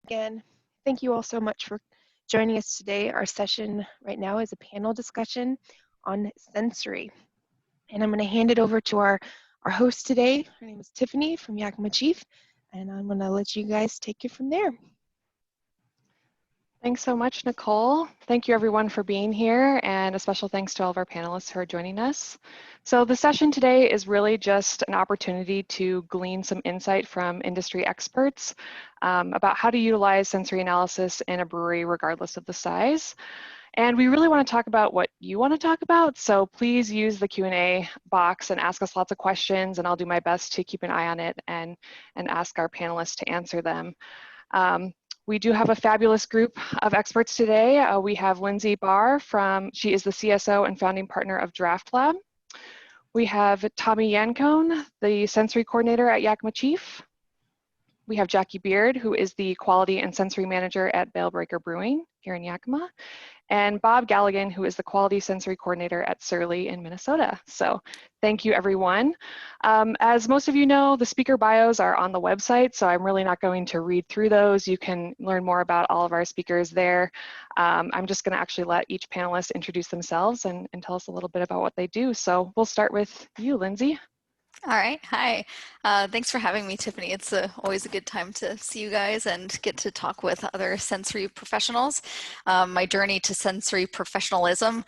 Again, thank you all so much for joining us today. Our session right now is a panel discussion on sensory. And I'm going to hand it over to our host today. Her name is Tiffany from Yakima Chief, and I'm going to let you guys take it from there. Thanks so much, Nicole. Thank you everyone for being here, and a special thanks to all of our panelists who are joining us. So the session today is really just an opportunity to glean some insight from industry experts about how to utilize sensory analysis in a brewery regardless of the size. And we really want to talk about what you want to talk about, so please use the Q&A box and ask us lots of questions, and I'll do my best to keep an eye on it and ask our panelists to answer them. We do have a fabulous group of experts today. We have Lindsay Barr she is the CSO and founding partner of Draft Lab. We have Tommy Yancone, the sensory coordinator at Yakima Chief. We have Jackie Beard, who is the quality and sensory manager at Bale Brewing here in Yakima. And Bob Galligan, who is the quality sensory coordinator at Surly in Minnesota. So thank you, everyone. As most of you know, the speaker bios are on the website, so I'm really not going to read through those. You can learn more about all of our speakers there. I'm just going to actually let each panelist introduce themselves and tell us a little bit about what they do. So we'll start with you, Lindsay. All right. Hi. Thanks for having me, Tiffany. It's always a good time to see you guys and get to talk with other sensory professionals. My journey to sensory professionalism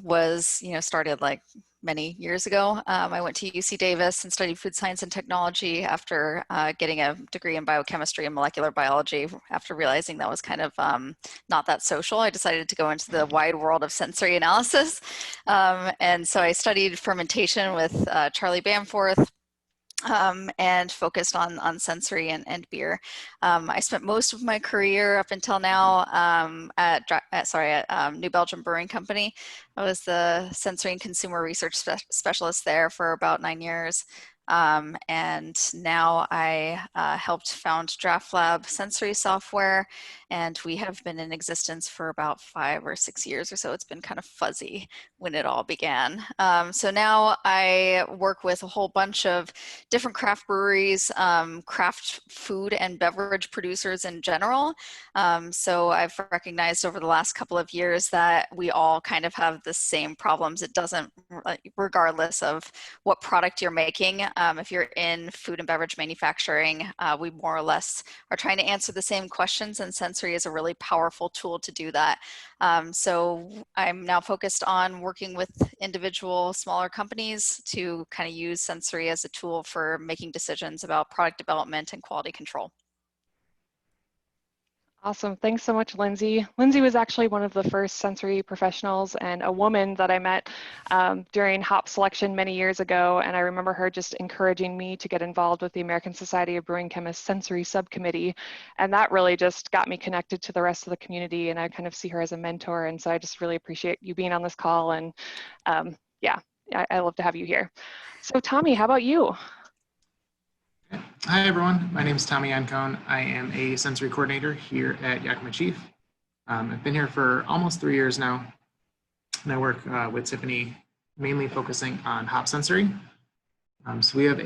was, started like many years ago. I went to UC Davis and studied food science and technology after getting a degree in biochemistry and molecular biology. After realizing that was kind of not that social, I decided to go into the wide world of sensory analysis. And so I studied fermentation with Charlie Bamforth, and focused on sensory and beer. I spent most of my career up until now at New Belgium Brewing Company. I was the sensory and consumer research specialist there for about 9 years. And now I helped found Draft Lab sensory software, and we have been in existence for about 5 or 6 years or so. It's been kind of fuzzy when it all began. So now I work with a whole bunch of different craft breweries, craft food and beverage producers in general. So I've recognized over the last couple of years that we all kind of have the same problems. It doesn't, regardless of what product you're making, if you're in food and beverage manufacturing, we more or less are trying to answer the same questions, and sensory is a really powerful tool to do that. So I'm now focused on working with individual smaller companies to kind of use sensory as a tool for making decisions about product development and quality control. Awesome. Thanks so much, Lindsay. Lindsay was actually one of the first sensory professionals and a woman that I met during hop selection many years ago. And I remember her just encouraging me to get involved with the American Society of Brewing Chemists Sensory Subcommittee. And that really just got me connected to the rest of the community. And I kind of see her as a mentor. And so I just really appreciate you being on this call. And yeah, I love to have you here. So Tommy, how about you? Hi everyone, my name is Tommy Yancone. I am a sensory coordinator here at Yakima Chief. I've been here for almost 3 years now, and I work with Tiffany mainly focusing on hop sensory. So we have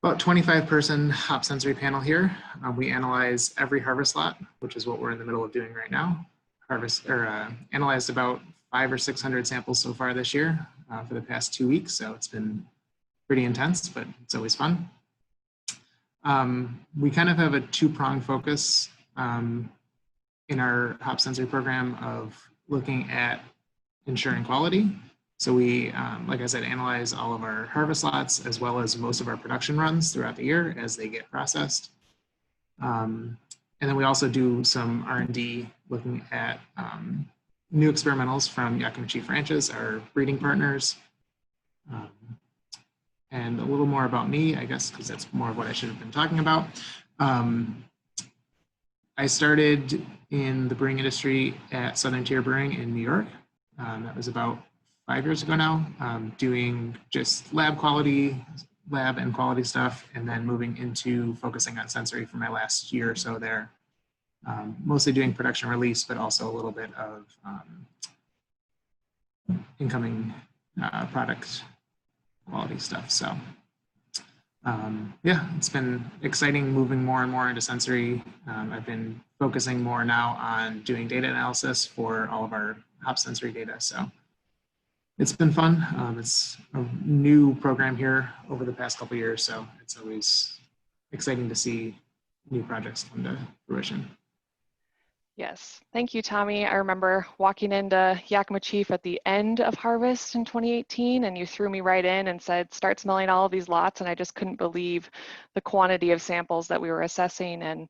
about 25-person hop sensory panel here. We analyze every harvest lot, which is what we're in the middle of doing right now. Analyzed about 500 or 600 samples so far this year for the past 2 weeks, so it's been pretty intense, but it's always fun. We kind of have a two-pronged focus in our hop sensory program of looking at ensuring quality. So we, like I said, analyze all of our harvest lots as well as most of our production runs throughout the year as they get processed. And then we also do some R&D looking at new experimentals from Yakima Chief Ranches, our breeding partners. And a little more about me, I guess, because that's more of what I should have been talking about. I started in the brewing industry at Southern Tier Brewing in New York. That was about 5 years ago now, doing just lab and quality stuff, and then moving into focusing on sensory for my last year or so there. Mostly doing production release, but also a little bit of incoming product quality stuff. So Yeah, it's been exciting moving more and more into sensory. I've been focusing more now on doing data analysis for all of our hop sensory data. So it's been fun. It's a new program here over the past couple of years. So it's always exciting to see new projects come to fruition. Yes, thank you, Tommy. I remember walking into Yakima Chief at the end of harvest in 2018, and you threw me right in and said, start smelling all of these lots, and I just couldn't believe the quantity of samples that we were assessing and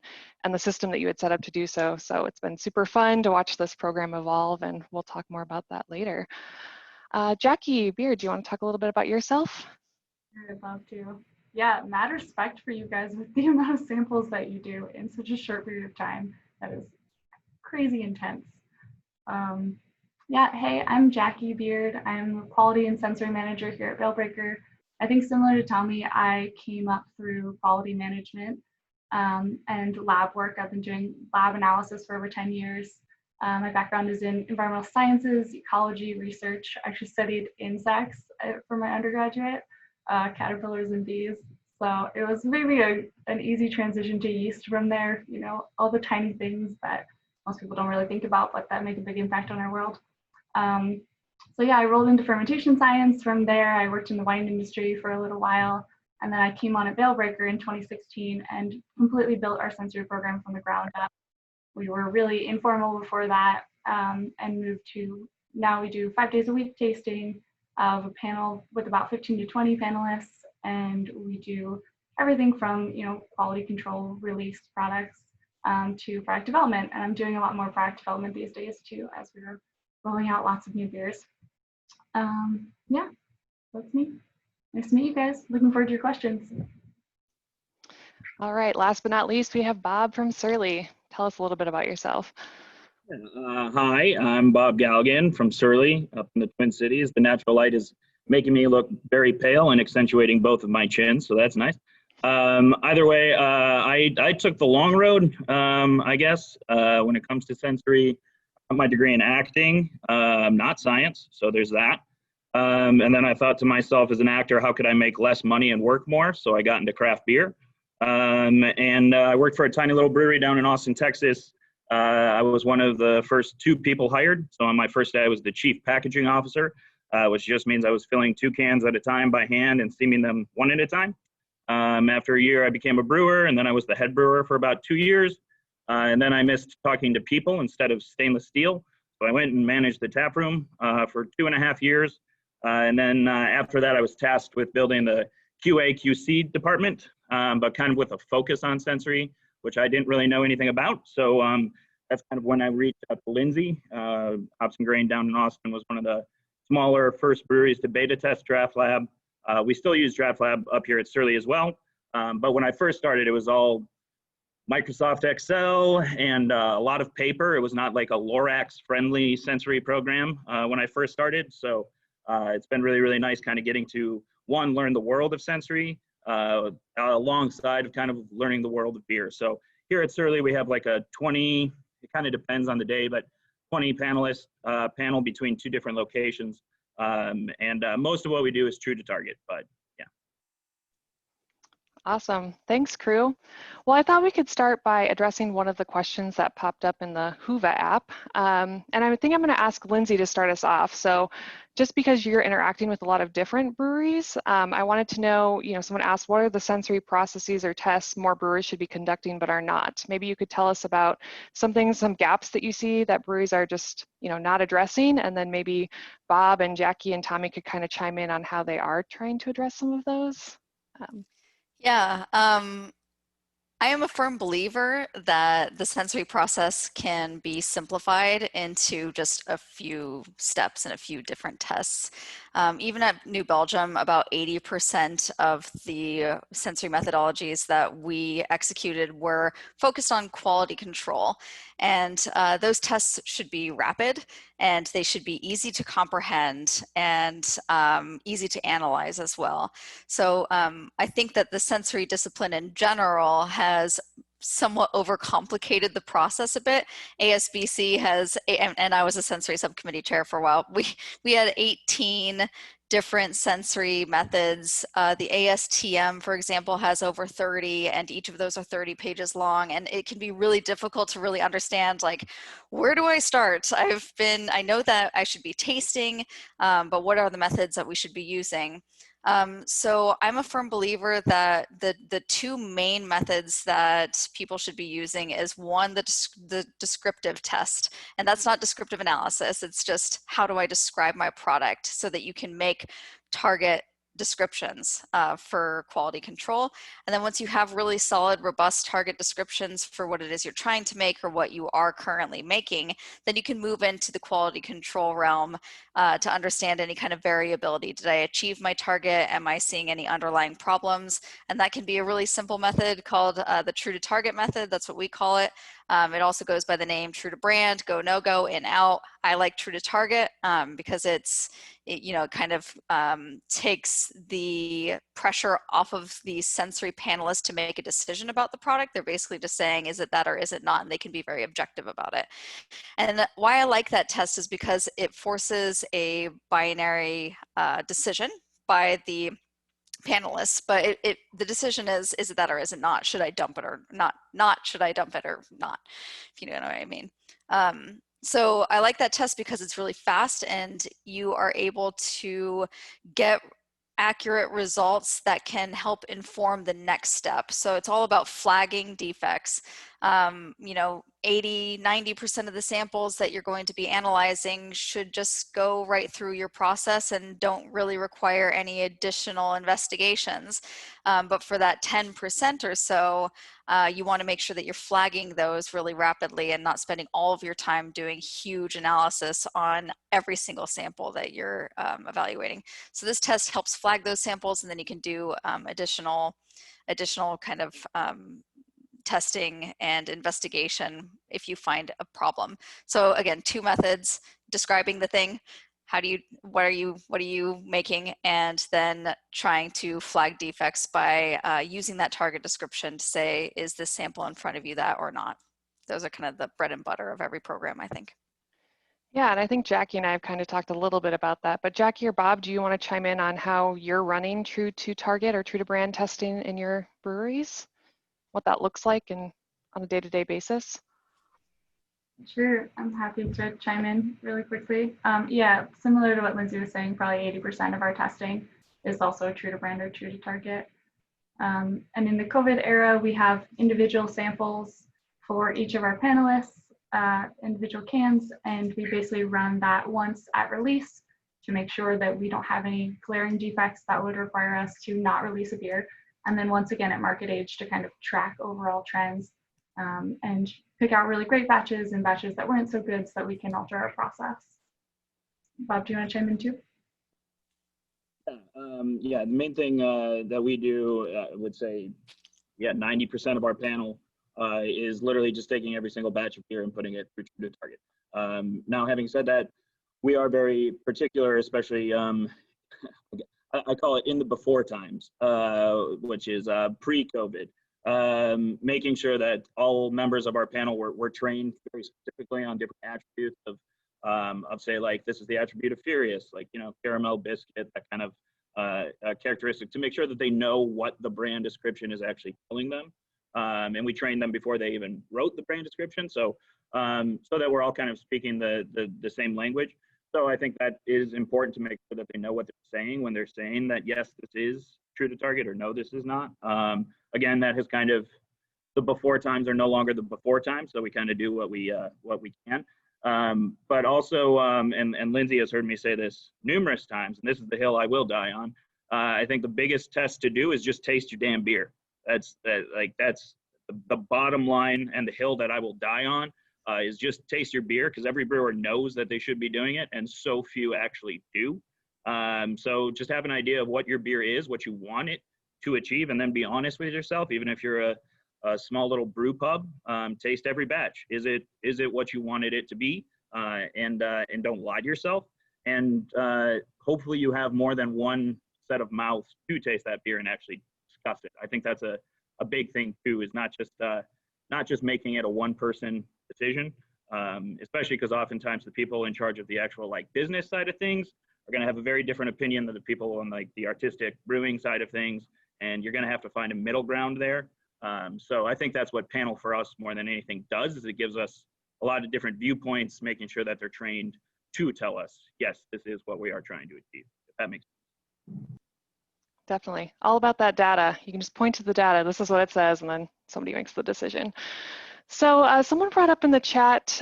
the system that you had set up to do so. So it's been super fun to watch this program evolve, and we'll talk more about that later. Jackie Beard, do you want to talk a little bit about yourself? I'd love to. Yeah, mad respect for you guys with the amount of samples that you do in such a short period of time. That is crazy intense. Yeah, hey, I'm Jackie Beard. I'm a quality and sensory manager here at Veilbreaker. I think similar to Tommy, I came up through quality management and lab work. I've been doing lab analysis for over 10 years. My background is in environmental sciences, ecology, research. I actually studied insects for my undergraduate, caterpillars and bees. So it was maybe an easy transition to yeast from there, you know, all the tiny things that most people don't really think about, but that make a big impact on our world. So yeah, I rolled into fermentation science. From there, I worked in the wine industry for a little while. And then I came on at Veilbreaker in 2016 and completely built our sensory program from the ground up. We were really informal before that and moved to, now we do 5 days a week tasting of a panel with about 15 to 20 panelists. And we do everything from, you know, quality control, released products to product development. And I'm doing a lot more product development these days too, as we're rolling out lots of new beers. Yeah, that's me. Nice to meet you guys. Looking forward to your questions. All right, last but not least, we have Bob from Surly. Tell us a little bit about yourself. Hi, I'm Bob Galligan from Surly up in the Twin Cities. The natural light is making me look very pale and accentuating both of my chins, so that's nice. Either way, I took the long road, I guess, when it comes to sensory. I got my degree in acting, not science, so there's that. And then I thought to myself, as an actor, how could I make less money and work more? So I got into craft beer. And I worked for a tiny little brewery down in Austin, Texas. I was one of the first 2 people hired. So on my first day, I was the chief packaging officer, which just means I was filling 2 cans at a time by hand and steaming them one at a time. After a year, I became a brewer, and then I was the head brewer for about 2 years. And then I missed talking to people instead of stainless steel. So I went and managed the tap room for 2.5 years. And then after that, I was tasked with building the QA/QC department, but kind of with a focus on sensory, which I didn't really know anything about. So that's kind of when I reached out to Lindsay. Hops and Grain down in Austin was one of the smaller first breweries to beta test Draft Lab. We still use Draft Lab up here at Surly as well. But when I first started, it was all Microsoft Excel and a lot of paper. It was not like a Lorax-friendly sensory program when I first started. So it's been really, really nice kind of getting to, one, learn the world of sensory alongside of kind of learning the world of beer. So here at Surly, we have like a 20, it kind of depends on the day, but 20 panelist panel between 2 different locations. And most of what we do is true to target, but yeah. Awesome. Thanks, crew. Well, I thought we could start by addressing one of the questions that popped up in the Whova app. And I think I'm going to ask Lindsay to start us off. So just because you're interacting with a lot of different breweries, I wanted to know, someone asked, what are the sensory processes or tests more brewers should be conducting but are not? Maybe you could tell us about some gaps that you see that breweries are just, not addressing. And then maybe Bob and Jackie and Tommy could kind of chime in on how they are trying to address some of those. Yeah, I am a firm believer that the sensory process can be simplified into just a few steps and a few different tests. Even at New Belgium, about 80% of the sensory methodologies that we executed were focused on quality control. And those tests should be rapid, and they should be easy to comprehend and easy to analyze as well. So I think that the sensory discipline in general has somewhat overcomplicated the process a bit. ASBC has, and I was a sensory subcommittee chair for a while, we had 18 different sensory methods. The ASTM, for example, has over 30, and each of those are 30 pages long, and it can be really difficult to really understand, like, where do I start? I know that I should be tasting, but what are the methods that we should be using? So I'm a firm believer that the two main methods that people should be using is one, the descriptive test, and that's not descriptive analysis. It's just, how do I describe my product so that you can make target descriptions for quality control. And then once you have really solid, robust target descriptions for what it is you're trying to make or what you are currently making, then you can move into the quality control realm to understand any kind of variability. Did I achieve my target? Am I seeing any underlying problems? And that can be a really simple method called the true to target method. That's what we call it. It also goes by the name true to brand, go, no go, in, out. I like true to target because it kind of takes the pressure off of the sensory panelists to make a decision about the product. They're basically just saying, is it that or is it not? And they can be very objective about it. And why I like that test is because it forces a binary decision by the panelists, but the decision is it that or is it not? Should I dump it or not should I dump it or not, if you know what I mean. So I like that test because it's really fast and you are able to get accurate results that can help inform the next step. So it's all about flagging defects. 80–90% of the samples that you're going to be analyzing should just go right through your process and don't really require any additional investigations. But for that 10% or so, you want to make sure that you're flagging those really rapidly and not spending all of your time doing huge analysis on every single sample that you're evaluating. So this test helps flag those samples, and then you can do additional kind of testing and investigation if you find a problem. So again, two methods: describing the thing, what are you making, and then trying to flag defects by using that target description to say, is this sample in front of you that or not? Those are kind of the bread and butter of every program, I think. Yeah, and I think Jackie and I have kind of talked a little bit about that, but Jackie or Bob, do you want to chime in on how you're running true to target or true to brand testing in your breweries? What that looks like on a day-to-day basis? Sure, I'm happy to chime in really quickly. Yeah, similar to what Lindsay was saying, probably 80% of our testing is also true to brand or true to target. And in the COVID era, we have individual samples for each of our panelists, individual cans, and we basically run that once at release to make sure that we don't have any glaring defects that would require us to not release a beer. And then once again at market age to kind of track overall trends and pick out really great batches and batches that weren't so good so that we can alter our process. Bob, do you want to chime in too? Yeah, the main thing that we do, I would say, 90% of our panel is literally just taking every single batch of beer and putting it through to target. Now, having said that, we are very particular, especially, I call it in the before times, which is pre-COVID, making sure that all members of our panel were trained very specifically on different attributes of say, like, this is the attribute of Furious, like, caramel biscuit, that kind of characteristic, to make sure that they know what the brand description is actually telling them. And we trained them before they even wrote the brand description, so that we're all kind of speaking the same language. So I think that is important to make sure that they know what they're saying when they're saying that, yes, this is true to target, or no, this is not. Again, that has kind of, the before times are no longer the before times, so we kind of do what we can. But also, and Lindsay has heard me say this numerous times, and this is the hill I will die on. I think the biggest test to do is just taste your damn beer. That's the bottom line, and the hill that I will die on is just taste your beer, because every brewer knows that they should be doing it, and so few actually do. So just have an idea of what your beer is, what you want it to achieve, and then be honest with yourself. Even if you're a small little brew pub, taste every batch. Is it what you wanted it to be? And don't lie to yourself. And hopefully you have more than one set of mouths to taste that beer and actually discuss it. I think that's a big thing too, is not just not just making it a one-person decision, especially because oftentimes the people in charge of the actual like business side of things are going to have a very different opinion than the people on like the artistic brewing side of things, and you're going to have to find a middle ground there. So I think that's what panel for us more than anything does, is it gives us a lot of different viewpoints, making sure that they're trained to tell us, yes, this is what we are trying to achieve, if that makes sense. Definitely. All about that data. You can just point to the data. This is what it says, and then somebody makes the decision. So someone brought up in the chat,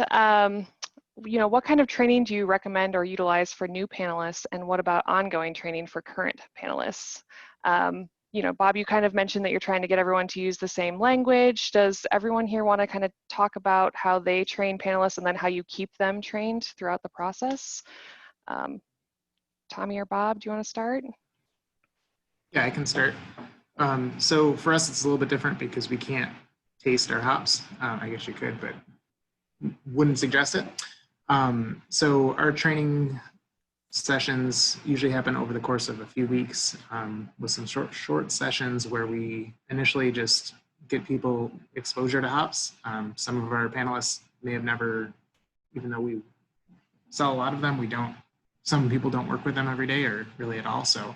what kind of training do you recommend or utilize for new panelists, and what about ongoing training for current panelists? Bob, you kind of mentioned that you're trying to get everyone to use the same language. Does everyone here want to kind of talk about how they train panelists and then how you keep them trained throughout the process? Tommy or Bob, do you want to start? Yeah, I can start. So for us, it's a little bit different because we can't taste our hops. I guess you could, but wouldn't suggest it. So our training sessions usually happen over the course of a few weeks, with some short sessions where we initially just get people exposure to hops. Some of our panelists may have never, even though we sell a lot of them, some people don't work with them every day or really at all. So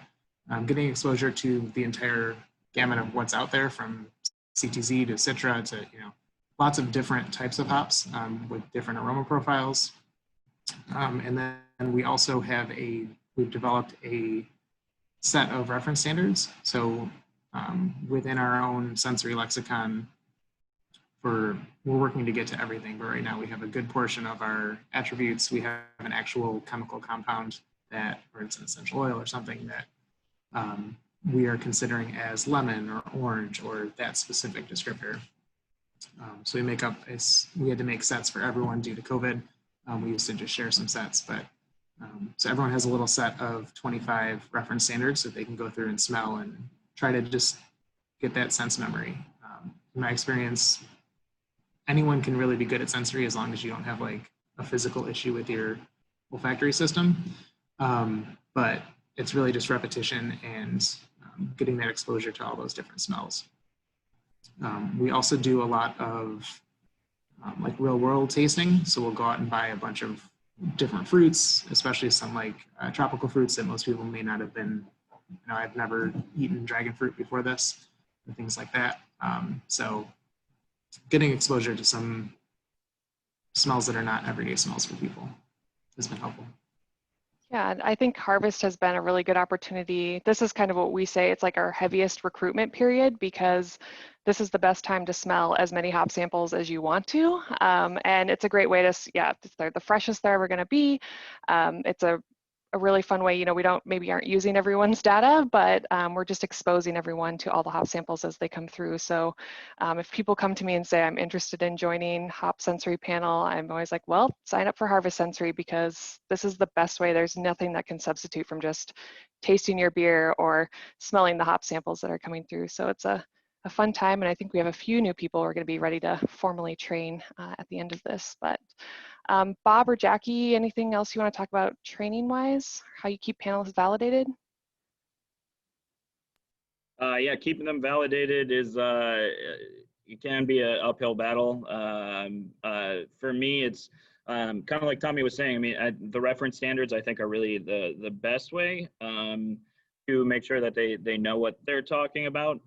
getting exposure to the entire gamut of what's out there, from CTZ to Citra to lots of different types of hops with different aroma profiles. And then we also have we've developed a set of reference standards. So within our own sensory lexicon, we're working to get to everything, but right now we have a good portion of our attributes. We have an actual chemical compound that, or it's an essential oil or something that we are considering as lemon or orange or that specific descriptor. So we had to make sets for everyone due to COVID. We used to just share some sets, but so everyone has a little set of 25 reference standards that they can go through and smell and try to just get that sense memory. In my experience, anyone can really be good at sensory as long as you don't have like a physical issue with your olfactory system. But it's really just repetition and getting that exposure to all those different smells. We also do a lot of like real world tasting. So we'll go out and buy a bunch of different fruits, especially some like tropical fruits that most people may not have been, I've never eaten dragon fruit before this, and things like that. So getting exposure to some smells that are not everyday smells for people has been helpful. Yeah, I think harvest has been a really good opportunity. This is kind of what we say, it's like our heaviest recruitment period, because this is the best time to smell as many hop samples as you want to. And it's a great way to, they're the freshest they're ever going to be. It's a really fun way, we maybe aren't using everyone's data, but we're just exposing everyone to all the hop samples as they come through. So if people come to me and say, I'm interested in joining Hop Sensory Panel, I'm always like, well, sign up for Harvest Sensory, because this is the best way. There's nothing that can substitute from just tasting your beer or smelling the hop samples that are coming through. So it's a fun time, and I think we have a few new people who are going to be ready to formally train at the end of this. But Bob or Jackie, anything else you want to talk about training-wise? How you keep panelists validated? Yeah, keeping them validated is it can be an uphill battle. For me, it's kind of like Tommy was saying. I mean, the reference standards I think are really the best way to make sure that they know what they're talking about.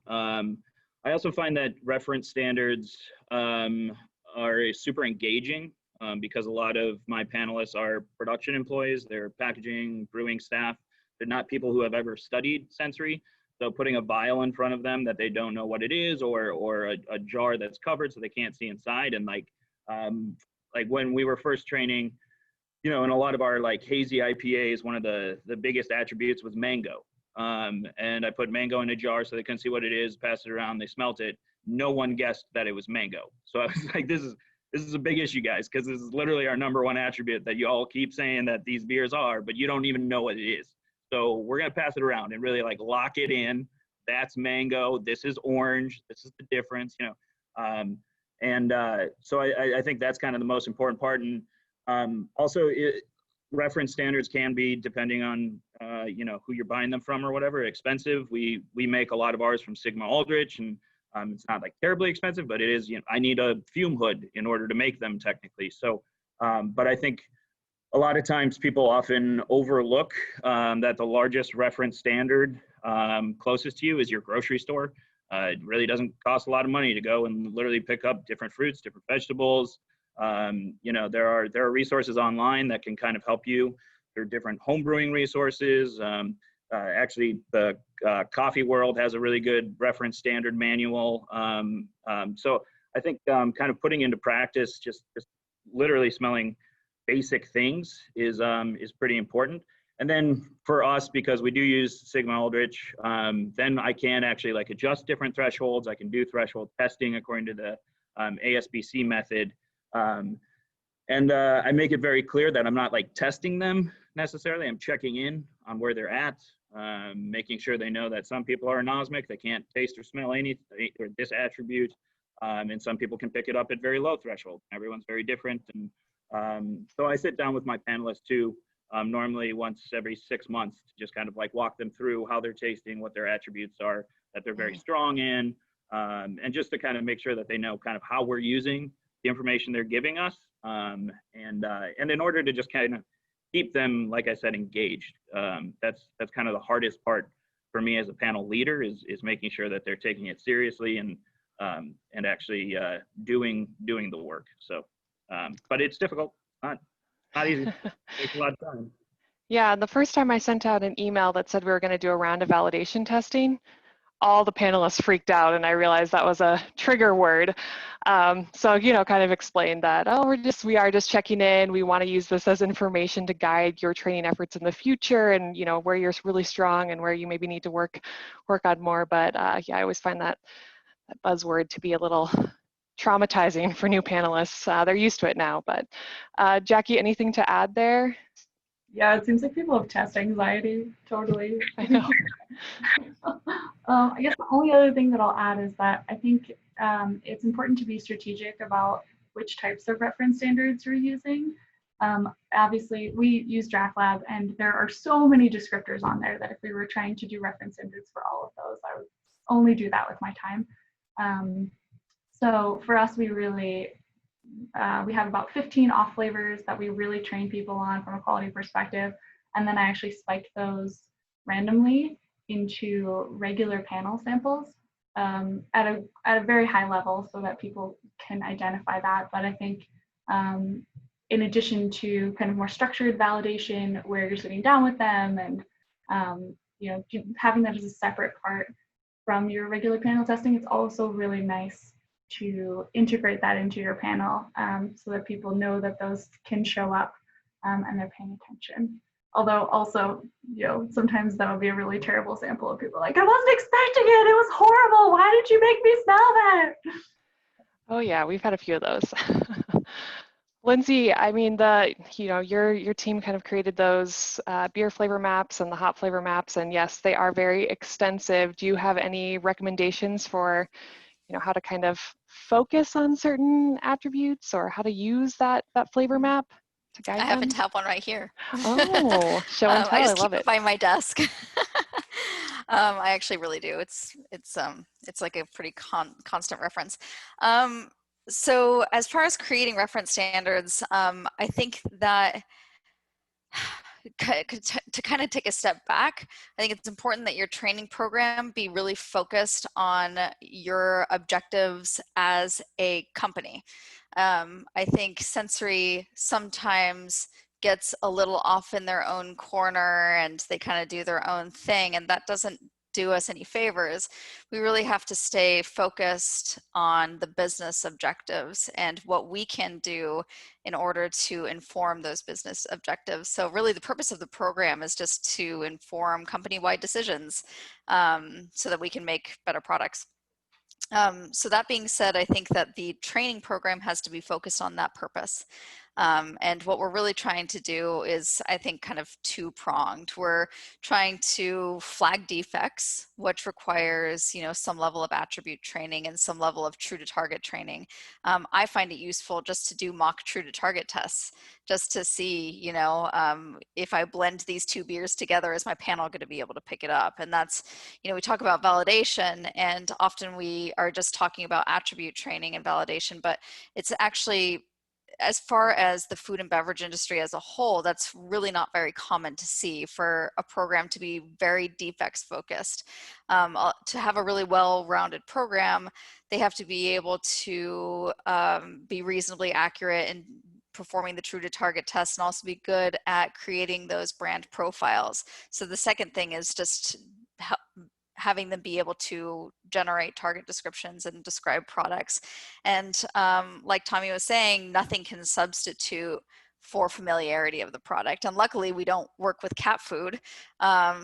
I also find that reference standards are super engaging. Because a lot of my panelists are production employees, they're packaging, brewing staff. They're not people who have ever studied sensory. So putting a vial in front of them that they don't know what it is, or a jar that's covered so they can't see inside. And like when we were first training, in a lot of our like hazy IPAs, one of the biggest attributes was mango. And I put mango in a jar so they couldn't see what it is, passed it around, they smelt it. No one guessed that it was mango. So I was like, this is a big issue, guys, because this is literally our #1 attribute that you all keep saying that these beers are, but you don't even know what it is. So we're going to pass it around and really like lock it in. That's mango. This is orange. This is the difference, So I think that's kind of the most important part. And also reference standards can be, depending on, who you're buying them from or whatever, expensive. We make a lot of ours from Sigma Aldrich, and It's not like terribly expensive, but it is, you know, I need a fume hood in order to make them technically. So, but I think a lot of times people often overlook that the largest reference standard closest to you is your grocery store. It really doesn't cost a lot of money to go and literally pick up different fruits, different vegetables. You know, there are resources online that can kind of help you. There are different home brewing resources. Actually, the coffee world has a really good reference standard manual. So I think kind of putting into practice just literally smelling basic things is pretty important. And then for us, because we do use Sigma Aldrich, then I can actually like adjust different thresholds. I can do threshold testing according to the ASBC method. And I make it very clear that I'm not like testing them necessarily. I'm checking in on where they're at, making sure they know that some people are anosmic. They can't taste or smell any or this attribute. And some people can pick it up at very low threshold. Everyone's very different. And so I sit down with my panelists too, normally once every 6 months to just kind of like walk them through how they're tasting, what their attributes are, that they're very strong in, and just to kind of make sure that they know kind of how we're using the information they're giving us. And in order to just kind of keep them, like I said, engaged. That's kind of the hardest part for me as a panel leader is making sure that they're taking it seriously and actually doing the work. So, but it's difficult, not easy. It takes a lot of time. Yeah, the first time I sent out an email that said we were going to do a round of validation testing, all the panelists freaked out, and I realized that was a trigger word. So, you know, kind of explained that, oh, we are just checking in. We want to use this as information to guide your training efforts in the future, and you know where you're really strong and where you maybe need to work on more. But yeah, I always find that buzzword to be a little traumatizing for new panelists. They're used to it now. But Jackie, anything to add there? Yeah, it seems like people have test anxiety, totally. I know. I guess the only other thing that I'll add is that I think it's important to be strategic about which types of reference standards you're using. Obviously, we use DraftLab, and there are so many descriptors on there that if we were trying to do reference standards for all of those, I would only do that with my time. So for us, we really we have about 15 off flavors that we really train people on from a quality perspective. And then I actually spiked those randomly into regular panel samples at a very high level so that people can identify that. But I think in addition to kind of more structured validation where you're sitting down with them and you know, having that as a separate part from your regular panel testing, it's also really nice to integrate that into your panel so that people know that those can show up and they're paying attention. Although also, you know, sometimes that would be a really terrible sample of people like, I wasn't expecting it, it was horrible, why did you make me smell that? Oh yeah, we've had a few of those. Lindsay, I mean, you know, your team kind of created those beer flavor maps and the hop flavor maps, and yes, they are very extensive. Do you have any recommendations for, you know, how to kind of focus on certain attributes or how to use that flavor map to guide I them? happen to have one right here. Oh, show and tell. I just love keep it by my desk. I actually really do. It's like a pretty constant reference. So as far as creating reference standards, I think that to kind of take a step back, I think it's important that your training program be really focused on your objectives as a company. I think sensory sometimes gets a little off in their own corner and they kind of do their own thing, and that doesn't do us any favors. We really have to stay focused on the business objectives and what we can do in order to inform those business objectives. So really the purpose of the program is just to inform company-wide decisions so that we can make better products. So that being said, I think that the training program has to be focused on that purpose. And what we're really trying to do is, I think, kind of two-pronged. We're trying to flag defects, which requires, some level of attribute training and some level of true to target training. I find it useful just to do mock true to target tests, just to see, if I blend these two beers together, is my panel going to be able to pick it up? And that's, we talk about validation, and often we are just talking about attribute training and validation, but it's actually, as far as the food and beverage industry as a whole, that's really not very common to see for a program to be very defects focused. To have a really well-rounded program, they have to be able to be reasonably accurate in performing the true to target tests, and also be good at creating those brand profiles. So the second thing is just having them be able to generate target descriptions and describe products. And like Tommy was saying, nothing can substitute for familiarity of the product. And luckily we don't work with cat food.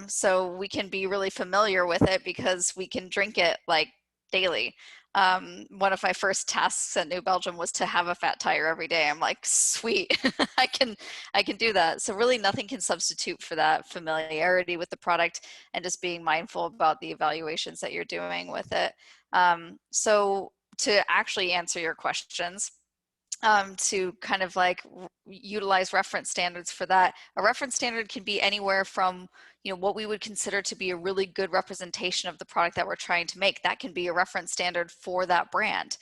So we can be really familiar with it because we can drink it like daily. One of my first tasks at New Belgium was to have a fat tire every day. I'm like, sweet, I can do that. So really nothing can substitute for that familiarity with the product and just being mindful about the evaluations that you're doing with it. So to actually answer your questions, to kind of like utilize reference standards for that. A reference standard can be anywhere from, what we would consider to be a really good representation of the product that we're trying to make. That can be a reference standard for that brand.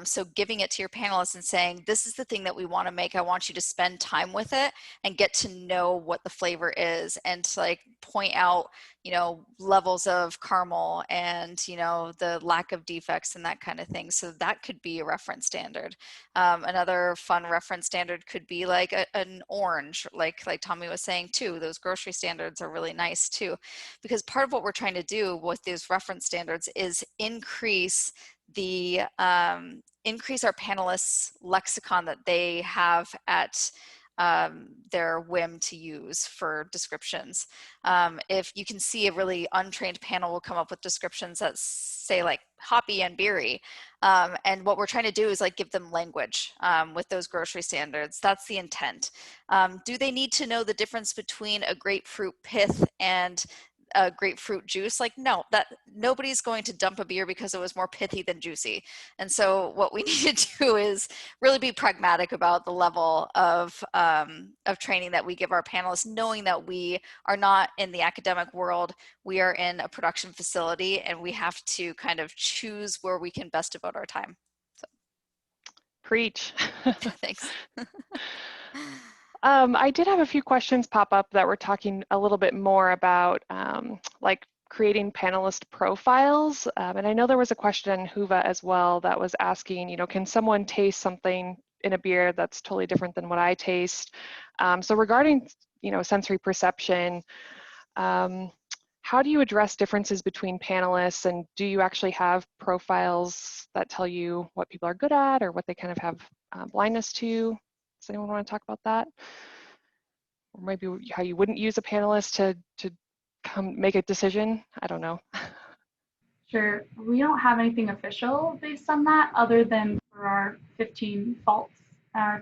So giving it to your panelists and saying, this is the thing that we want to make. I want you to spend time with it and get to know what the flavor is, and to like point out, levels of caramel and, the lack of defects and that kind of thing. So that could be a reference standard. Another fun reference standard could be like an orange, like Tommy was saying too. Those grocery standards are really nice too, because part of what we're trying to do with these reference standards is increase our panelists' lexicon that they have at their whim to use for descriptions. If you can see, a really untrained panel will come up with descriptions that say like hoppy and beery. And what we're trying to do is like give them language with those grocery standards. That's the intent. Do they need to know the difference between a grapefruit pith and a grapefruit juice? Like, no, that nobody's going to dump a beer because it was more pithy than juicy. And so what we need to do is really be pragmatic about the level of training that we give our panelists, knowing that we are not in the academic world. We are in a production facility, and we have to kind of choose where we can best devote our time. So. Preach. Thanks. I did have a few questions pop up that were talking a little bit more about like creating panelist profiles. And I know there was a question in Huva as well that was asking, can someone taste something in a beer that's totally different than what I taste? So regarding, sensory perception, how do you address differences between panelists, and do you actually have profiles that tell you what people are good at or what they kind of have blindness to? Does anyone want to talk about that? Or maybe how you wouldn't use a panelist to come make a decision? I don't know. Sure. We don't have anything official based on that other than for our 15 faults.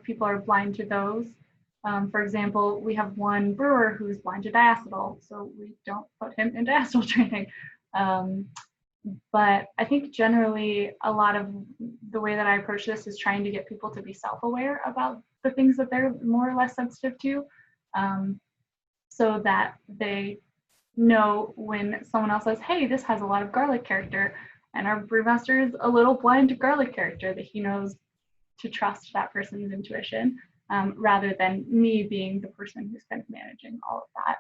People are blind to those. For example, we have one brewer who's blind to diacetyl, so we don't put him in diacetyl training. But I think generally a lot of the way that I approach this is trying to get people to be self-aware about the things that they're more or less sensitive to, so that they know when someone else says, hey, this has a lot of garlic character, and our brewmaster is a little blind to garlic character, that he knows to trust that person's intuition, rather than me being the person who's kind of managing all of that.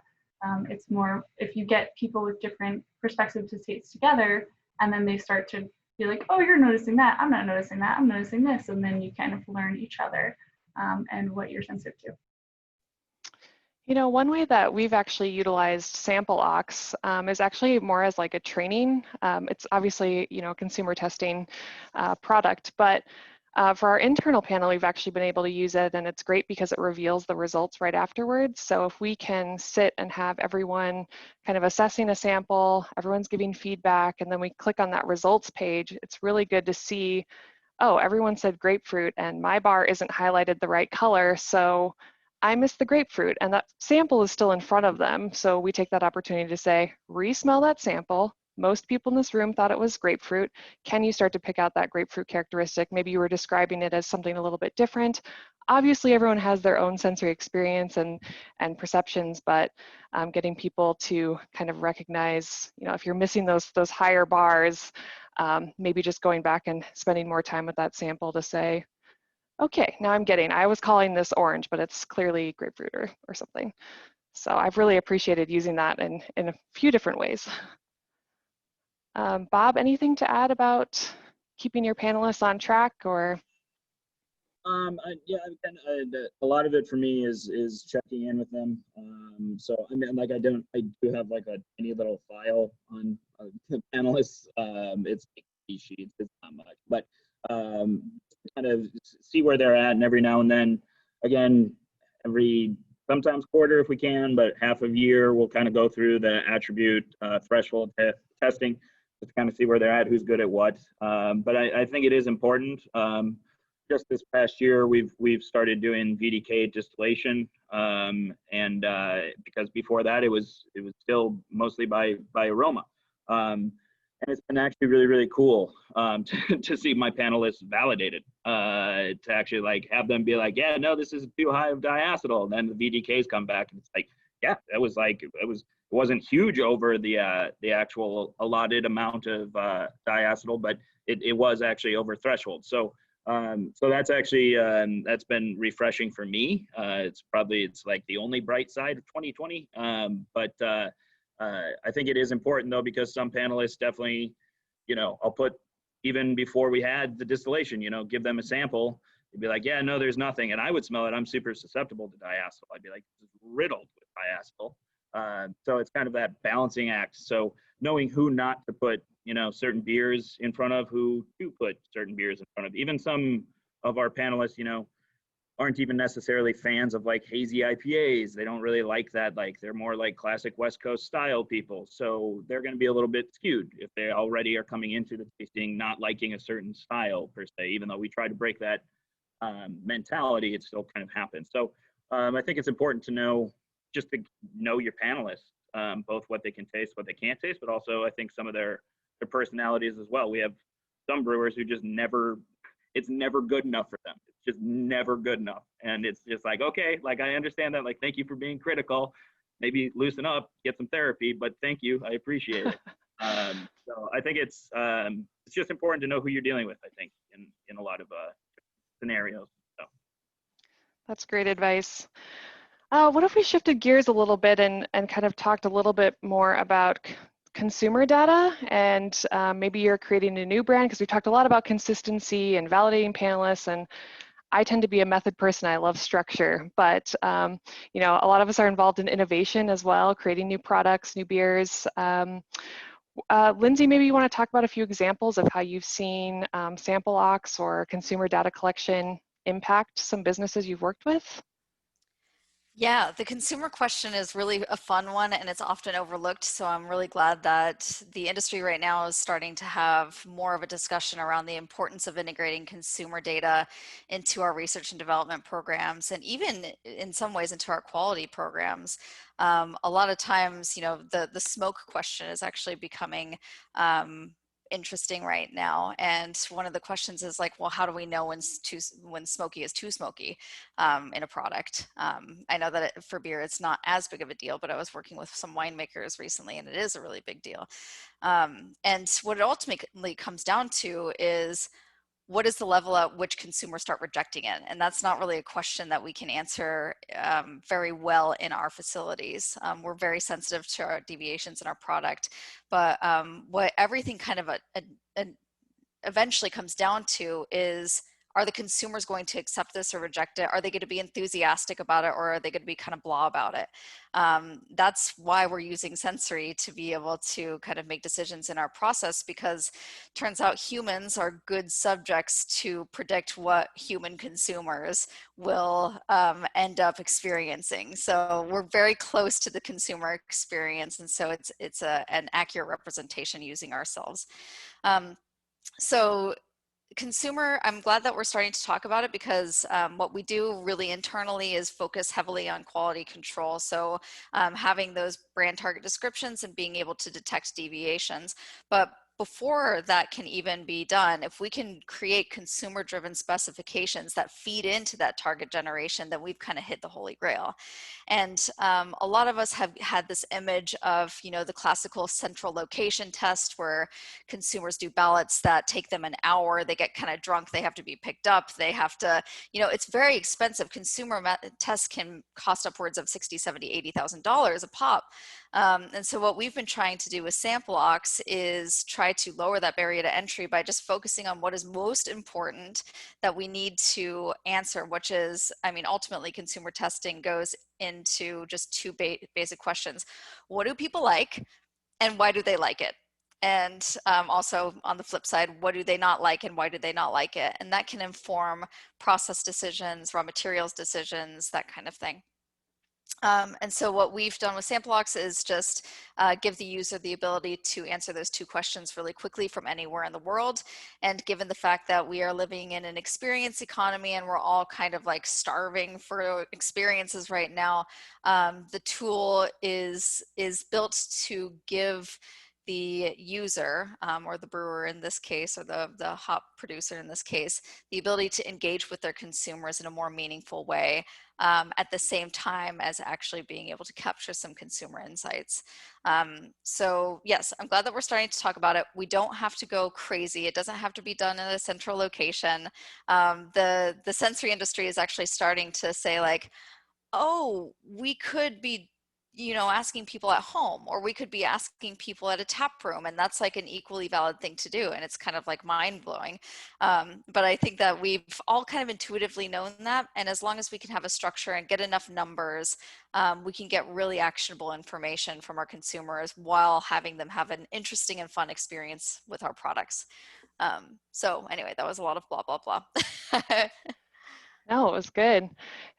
It's more, if you get people with different perspectives to taste together, and then they start to be like, oh, you're noticing that, I'm not noticing that, I'm noticing this, and then you kind of learn each other and what you're sensitive to. One way that we've actually utilized sample ox is actually more as like a training. It's obviously, consumer testing product, but for our internal panel, we've actually been able to use it, and it's great because it reveals the results right afterwards. So if we can sit and have everyone kind of assessing a sample, everyone's giving feedback, and then we click on that results page, it's really good to see oh, everyone said grapefruit and my bar isn't highlighted the right color, so I missed the grapefruit, and that sample is still in front of them. So we take that opportunity to say, re-smell that sample. Most people in this room thought it was grapefruit. Can you start to pick out that grapefruit characteristic? Maybe you were describing it as something a little bit different. Obviously, everyone has their own sensory experience and perceptions, but getting people to kind of recognize, if you're missing those higher bars, maybe just going back and spending more time with that sample to say, okay, now I was calling this orange, but it's clearly grapefruit or something. So I've really appreciated using that in a few different ways. Bob, anything to add about keeping your panelists on track or? Yeah, a lot of it for me is checking in with them. So I mean, like I do have like a tiny little file on the panelists. It's like 8 sheets, it's not much, but kind of see where they're at, and every now and then, again, sometimes quarter if we can, but half a year we'll kind of go through the attribute threshold testing to kind of see where they're at, who's good at what. But I think it is important. Just this past year, we've started doing VDK distillation, and because before that it was still mostly by aroma, and it's been actually really cool to see my panelists validated, to actually like have them be like, yeah, no, this is too high of diacetyl. And then the VDKs come back and it's like, yeah, that was like it wasn't huge over the actual allotted amount of diacetyl, but it was actually over threshold. So that's actually that's been refreshing for me. It's like the only bright side of 2020. But I think it is important though, because some panelists definitely, I'll put, even before we had the distillation, give them a sample. They'd be like, yeah, no, there's nothing. And I would smell it. I'm super susceptible to diacetyl. I'd be like, it's riddled with diacetyl. So it's kind of that balancing act. So knowing who not to put, certain beers in front of, who to put certain beers in front of. Even some of our panelists, aren't even necessarily fans of like hazy IPAs. They don't really like that. Like they're more like classic West Coast style people. So they're going to be a little bit skewed if they already are coming into the tasting not liking a certain style per se. Even though we try to break that mentality, it still kind of happens. So I think it's important to know, just to know your panelists, both what they can taste, what they can't taste, but also I think some of their personalities as well. We have some brewers who just it's never good enough for them. It's just never good enough. And it's just like, okay, like I understand that, like, thank you for being critical. Maybe loosen up, get some therapy, but thank you, I appreciate it. So I think it's just important to know who you're dealing with, I think, in a lot of scenarios. So. That's great advice. What if we shifted gears a little bit and kind of talked a little bit more about consumer data, and maybe you're creating a new brand, because we talked a lot about consistency and validating panelists, and I tend to be a method person. I love structure, but a lot of us are involved in innovation as well, creating new products, new beers. Lindsay, maybe you want to talk about a few examples of how you've seen sample ox or consumer data collection impact some businesses you've worked with? Yeah, the consumer question is really a fun one and it's often overlooked. So I'm really glad that the industry right now is starting to have more of a discussion around the importance of integrating consumer data into our research and development programs, and even in some ways into our quality programs. A lot of times, the smoke question is actually becoming interesting right now, and one of the questions is like, well, how do we know when smoky is too smoky in a product? I know that for beer it's not as big of a deal, but I was working with some winemakers recently and it is a really big deal. And what it ultimately comes down to is, what is the level at which consumers start rejecting it? And that's not really a question that we can answer very well in our facilities. We're very sensitive to our deviations in our product, but what everything kind of eventually comes down to is, are the consumers going to accept this or reject it? Are they going to be enthusiastic about it, or are they going to be kind of blah about it? That's why we're using sensory to be able to kind of make decisions in our process, because turns out humans are good subjects to predict what human consumers will end up experiencing. So we're very close to the consumer experience, and so it's an accurate representation using ourselves. So I'm glad that we're starting to talk about it, because what we do really internally is focus heavily on quality control. So having those brand target descriptions and being able to detect deviations. But before that can even be done, if we can create consumer driven specifications that feed into that target generation, then we've kind of hit the holy grail. And a lot of us have had this image of, the classical central location test where consumers do ballots that take them an hour. They get kind of drunk. They have to be picked up. They have to, it's very expensive. Consumer tests can cost upwards of $60,000, $70,000, $80,000 a pop. And so what we've been trying to do with SampleOx is try to lower that barrier to entry by just focusing on what is most important that we need to answer, which is, ultimately consumer testing goes into just two basic questions. What do people like, and why do they like it? And also on the flip side, what do they not like, and why do they not like it? And that can inform process decisions, raw materials decisions, that kind of thing. And so what we've done with SampleOx is just give the user the ability to answer those two questions really quickly from anywhere in the world. And given the fact that we are living in an experience economy and we're all kind of like starving for experiences right now, the tool is built to give the user, or the brewer in this case, or the hop producer in this case, the ability to engage with their consumers in a more meaningful way, at the same time as actually being able to capture some consumer insights. So yes, I'm glad that we're starting to talk about it. We don't have to go crazy. It doesn't have to be done in a central location. The sensory industry is actually starting to say like, oh, we could be asking people at home, or we could be asking people at a tap room, and that's like an equally valid thing to do, and it's kind of like mind-blowing. But I think that we've all kind of intuitively known that, and as long as we can have a structure and get enough numbers, we can get really actionable information from our consumers while having them have an interesting and fun experience with our products. So anyway, that was a lot of blah blah blah. No, it was good.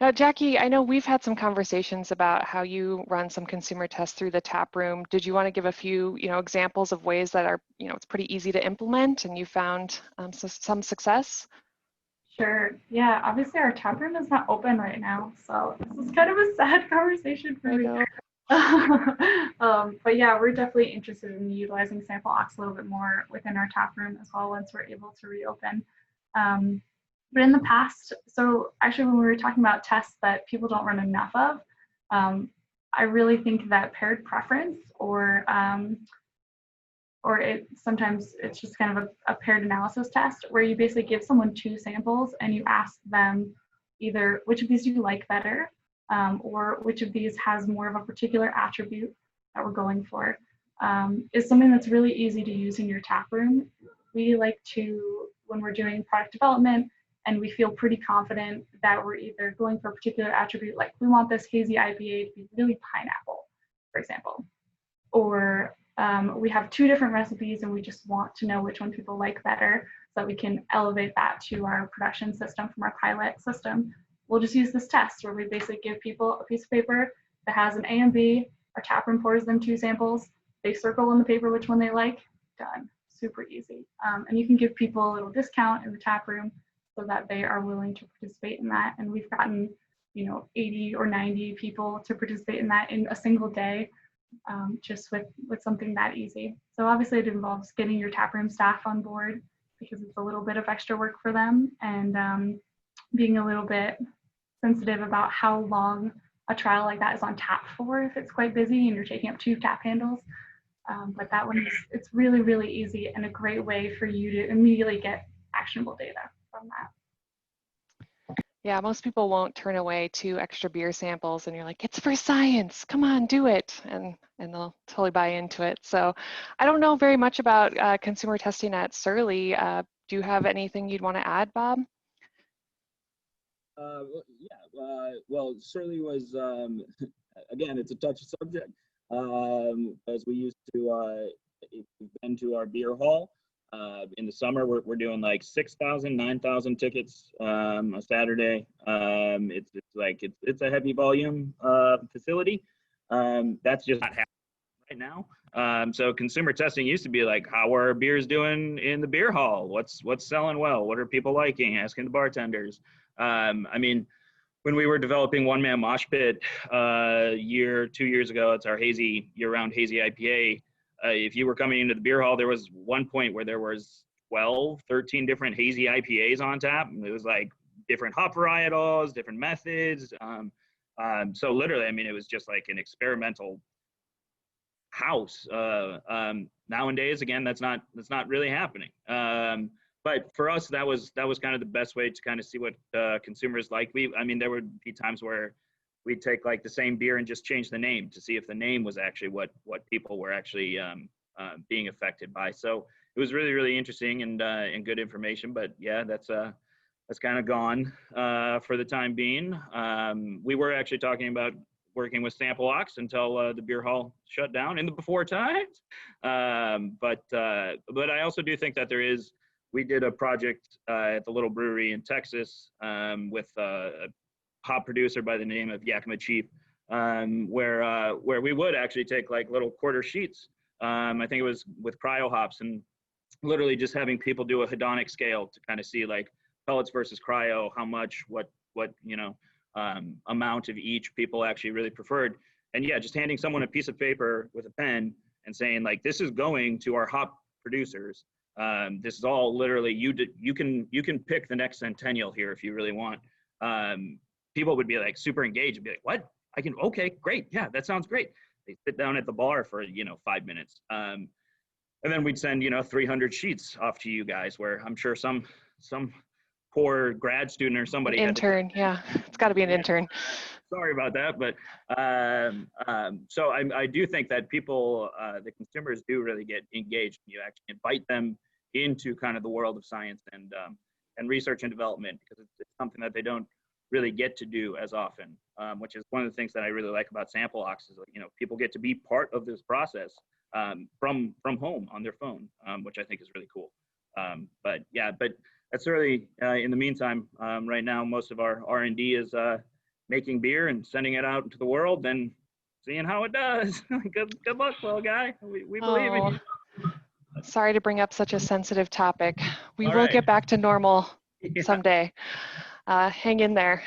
Now, Jackie, I know we've had some conversations about how you run some consumer tests through the tap room. Did you want to give a few, examples of ways that are, it's pretty easy to implement and you found some success? Sure. Yeah, obviously our tap room is not open right now, so this is kind of a sad conversation for me. But yeah, we're definitely interested in utilizing SampleOx a little bit more within our tap room as well once we're able to reopen. But in the past, so actually when we were talking about tests that people don't run enough of, I really think that paired preference or sometimes it's just kind of a paired analysis test where you basically give someone two samples and you ask them either which of these do you like better, or which of these has more of a particular attribute that we're going for, is something that's really easy to use in your tap room. We like to, when we're doing product development and we feel pretty confident that we're either going for a particular attribute, like we want this hazy IPA to be really pineapple, for example, or we have two different recipes and we just want to know which one people like better so that we can elevate that to our production system from our pilot system. We'll just use this test where we basically give people a piece of paper that has an A and B. Our tap room pours them two samples. They circle on the paper which one they like. Done. Super easy. And you can give people a little discount in the tap room so that they are willing to participate in that. And we've gotten 80 or 90 people to participate in that in a single day. Just with something that easy. So obviously it involves getting your taproom staff on board because it's a little bit of extra work for them, and being a little bit sensitive about how long a trial like that is on tap for if it's quite busy and you're taking up two tap handles. But that one, it's really, really easy and a great way for you to immediately get actionable data from that. Yeah, most people won't turn away two extra beer samples and you're like, it's for science, come on, do it. And they'll totally buy into it. So I don't know very much about consumer testing at Surly. Do you have anything you'd want to add, Bob? Well, Surly was, again, it's a touchy subject, as we used to, we've been to our beer hall. In the summer, we're doing like 6,000, 9,000 tickets a Saturday. It's a heavy volume facility. That's just not happening right now. So consumer testing used to be like, how are beers doing in the beer hall? What's selling well? What are people liking? Asking the bartenders. I mean, when we were developing One Man Mosh Pit 2 years ago, it's our hazy year-round hazy IPA. If you were coming into the beer hall, there was one point where there was 12, 13 different hazy IPAs on tap. It was like different hop varietals, different methods. So literally, I mean, it was just like an experimental house. Nowadays, again, that's not really happening. But for us, that was kind of the best way to kind of see what consumers like. I mean, there would be times where we'd take like the same beer and just change the name to see if the name was actually what people were actually being affected by. So it was really, really interesting and good information. But yeah, that's kind of gone for the time being. We were actually talking about working with Sample Ox until the beer hall shut down in the before times. But I also do think that we did a project at the little brewery in Texas with a hop producer by the name of Yakima Chief, where we would actually take like little quarter sheets. I think it was with cryo hops, and literally just having people do a hedonic scale to kind of see like pellets versus cryo, how much, what amount of each people actually really preferred. And yeah, just handing someone a piece of paper with a pen and saying like, this is going to our hop producers. This is all literally, you can pick the next centennial here if you really want. People would be like super engaged and be like, what? Okay, great. Yeah, that sounds great. They sit down at the bar for, 5 minutes. And then we'd send, 300 sheets off to you guys, where I'm sure some poor grad student or somebody Intern, yeah, it's got to be an intern. Sorry about that, but so I do think that people, the consumers, do really get engaged. You actually invite them into kind of the world of science and research and development, because it's something that they don't really get to do as often, which is one of the things that I really like about Sample Ox is, people get to be part of this process from home on their phone, which I think is really cool. But that's really, in the meantime, right now, most of our R&D is making beer and sending it out into the world and seeing how it does. Good luck, little guy. We believe in you. Sorry to bring up such a sensitive topic. We All will right. get back to normal someday. Hang in there.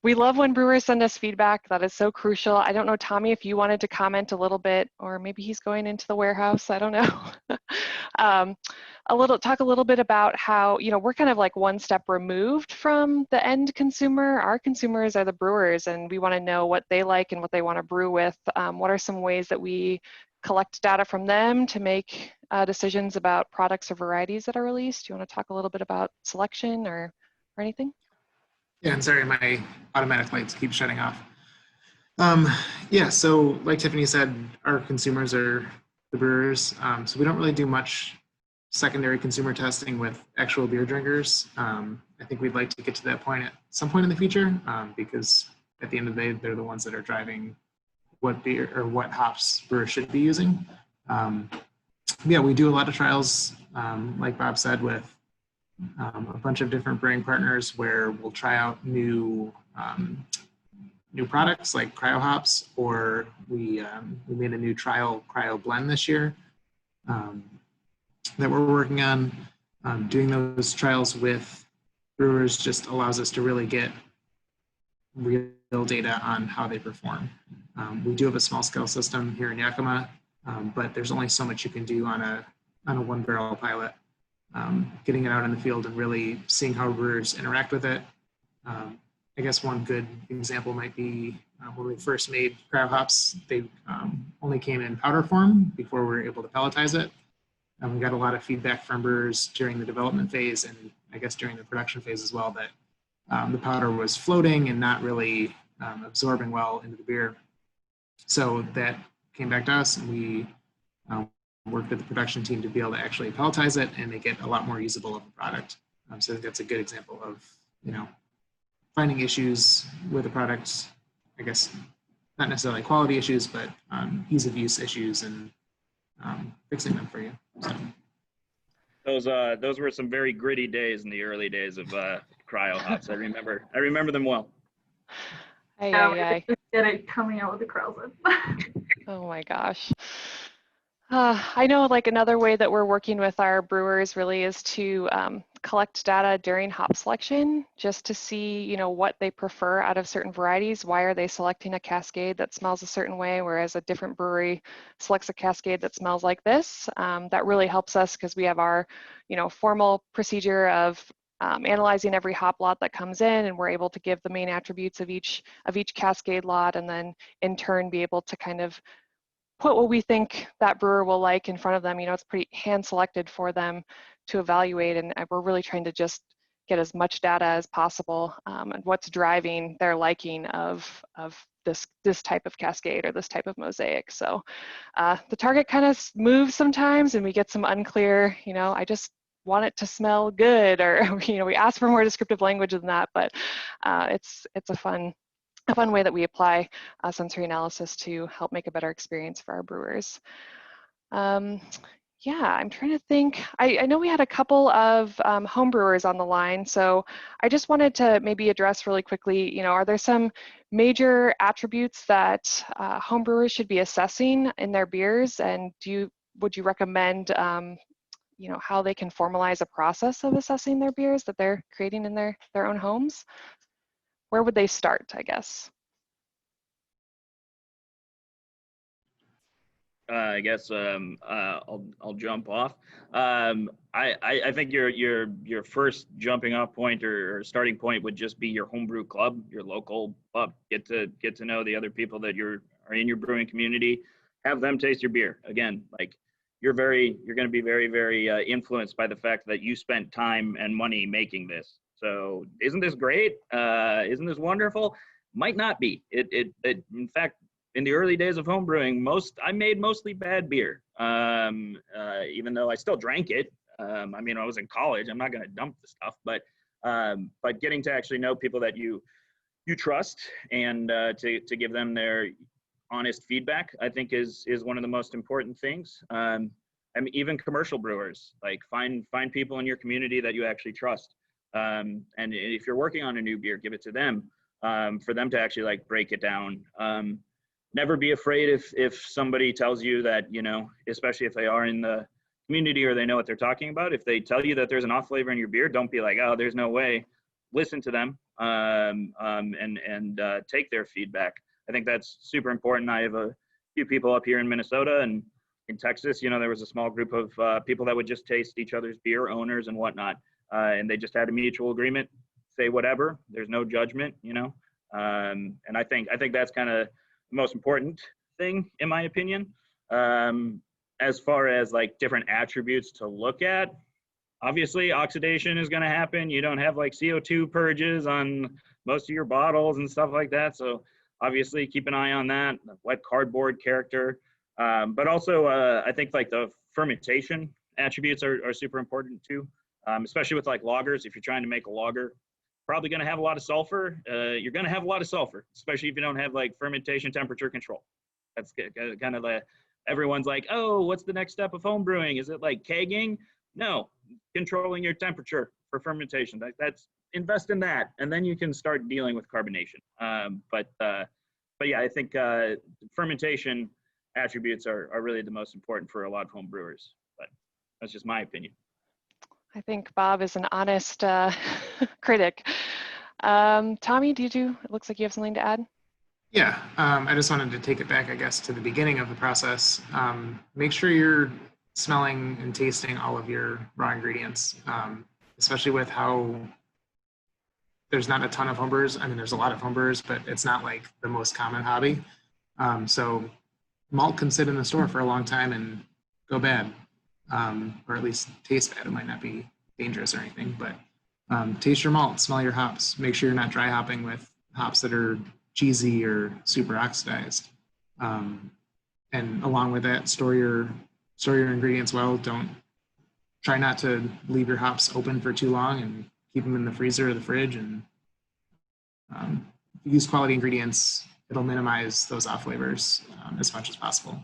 We love when brewers send us feedback. That is so crucial. I don't know, Tommy, if you wanted to comment a little bit, or maybe he's going into the warehouse. I don't know. Talk a little bit about how, we're kind of like one step removed from the end consumer. Our consumers are the brewers, and we want to know what they like and what they want to brew with. What are some ways that we collect data from them to make decisions about products or varieties that are released? Do you want to talk a little bit about selection or anything? Yeah, and sorry, my automatic lights keep shutting off. So like Tiffany said, our consumers are the brewers. So we don't really do much secondary consumer testing with actual beer drinkers. I think we'd like to get to that point at some point in the future, because at the end of the day, they're the ones that are driving what beer or what hops brewers should be using. We do a lot of trials, like Bob said, with a bunch of different brewing partners, where we'll try out new products like cryo hops, or we made a new trial cryo blend this year that we're working on. Doing those trials with brewers just allows us to really get real data on how they perform. We do have a small scale system here in Yakima, but there's only so much you can do on a 1 barrel pilot. Getting it out in the field and really seeing how brewers interact with it. I guess one good example might be when we first made cryo hops, they only came in powder form before we were able to pelletize it. We got a lot of feedback from brewers during the development phase, and I guess during the production phase as well, that the powder was floating and not really absorbing well into the beer. So that came back to us, and we worked with the production team to be able to actually pelletize it and make it a lot more usable of a product. So I think that's a good example of, finding issues with a product, I guess, not necessarily quality issues, but ease of use issues, and fixing them for you. So. Those were some very gritty days in the early days of cryo hops. I remember them well. Get it coming out with the cryo. Oh my gosh. I know like another way that we're working with our brewers really is to collect data during hop selection, just to see, you know, what they prefer out of certain varieties. Why are they selecting a Cascade that smells a certain way, whereas a different brewery selects a Cascade that smells like this? That really helps us because we have our, you know, formal procedure of analyzing every hop lot that comes in, and we're able to give the main attributes of each Cascade lot, and then in turn be able to kind of put what we think that brewer will like in front of them. You know, it's pretty hand selected for them to evaluate, and we're really trying to just get as much data as possible and what's driving their liking of this type of Cascade or this type of mosaic. So the target kind of moves sometimes, and we get some unclear, you know, I just want it to smell good, or you know, we ask for more descriptive language than that, but it's a fun way that we apply sensory analysis to help make a better experience for our brewers. Yeah, I'm trying to think. I know we had a couple of home brewers on the line, so I just wanted to maybe address really quickly, you know, are there some major attributes that home brewers should be assessing in their beers, and would you recommend you know, how they can formalize a process of assessing their beers that they're creating in their own homes? Where would they start, I guess? I guess I'll jump off. I think your first jumping off point or starting point would just be your homebrew club, your local pub. Get to know the other people that are in your brewing community. Have them taste your beer. Again, like you're going to be very influenced by the fact that you spent time and money making this. So isn't this great? Isn't this wonderful? Might not be. It in fact, in the early days of home brewing, I made mostly bad beer, even though I still drank it. I mean, I was in college. I'm not going to dump the stuff, but getting to actually know people that you trust and to give them their honest feedback, I think is one of the most important things. I mean, even commercial brewers, like find people in your community that you actually trust. And if you're working on a new beer, give it to them for them to actually like break it down. Never be afraid if somebody tells you that, you know, especially if they are in the community or they know what they're talking about. If they tell you that there's an off flavor in your beer, don't be like, oh, there's no way. Listen to them and take their feedback. I think that's super important. I have a few people up here in Minnesota and in Texas. You know, there was a small group of people that would just taste each other's beer, owners and whatnot, and they just had a mutual agreement. Say whatever. There's no judgment. You know, and I think that's kind of most important thing in my opinion. As far as like different attributes to look at, obviously oxidation is going to happen. You don't have like CO2 purges on most of your bottles and stuff like that, so obviously keep an eye on that. Wet cardboard character, but also I think like the fermentation attributes are super important too, especially with like lagers. If you're trying to make a lager, probably going to have a lot of sulfur. You're going to have a lot of sulfur, especially if you don't have like fermentation temperature control. That's kind of everyone's like, oh, what's the next step of home brewing? Is it like kegging? No, controlling your temperature for fermentation. That's invest in that, and then you can start dealing with carbonation. But yeah, I think fermentation attributes are really the most important for a lot of home brewers. But that's just my opinion. I think Bob is an honest critic. Tommy, it looks like you have something to add? Yeah, I just wanted to take it back, I guess, to the beginning of the process. Make sure you're smelling and tasting all of your raw ingredients, especially with how there's not a ton of homebrewers. I mean, there's a lot of homebrewers, but it's not like the most common hobby. So malt can sit in the store for a long time and go bad, or at least taste bad. It might not be dangerous or anything, but taste your malt, smell your hops. Make sure you're not dry hopping with hops that are cheesy or super oxidized. And along with that, store your ingredients well. Try not to leave your hops open for too long and keep them in the freezer or the fridge. And if you use quality ingredients, it'll minimize those off flavors as much as possible.